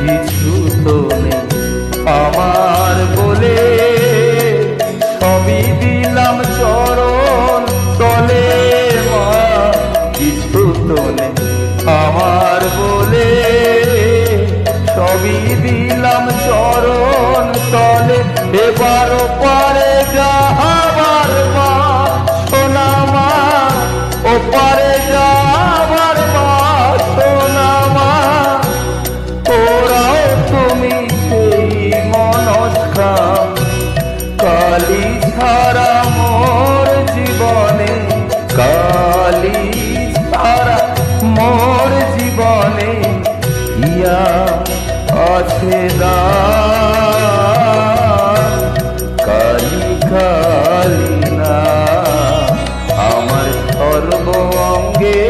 কিছু তো নেই আমার বলে, সবই দিলাম চরণ তলে মা, কিছু তো নেই আমার বলে, সবই দিলাম চরণ তলে। এবার পারে যাবার মা, সোনা মা, ও পারে যাবার মা, সোনা মা, ওরাও তুমি সেই মনস্কাম। কালী ছাড়া মোর জীবনে, কালী ছাড়া মোর জীবনে ইয়া আছে দান। কালী কালী না আমার সর্ব অঙ্গে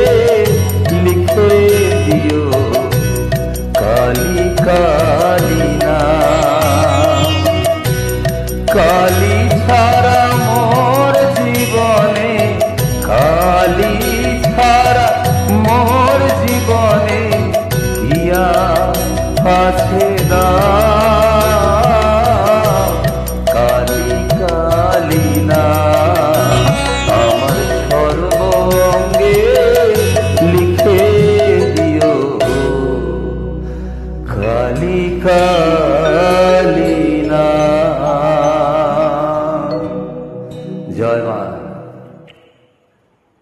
লিখে দিও, কালী কালী না। কালী ছাড়া মোর জীবনে, কালী ছাড়া মোর জীবনে ইয়া আছে দান। কালী কালী না আমার সর্ব অঙ্গে লিখে দিও, কালী কালী।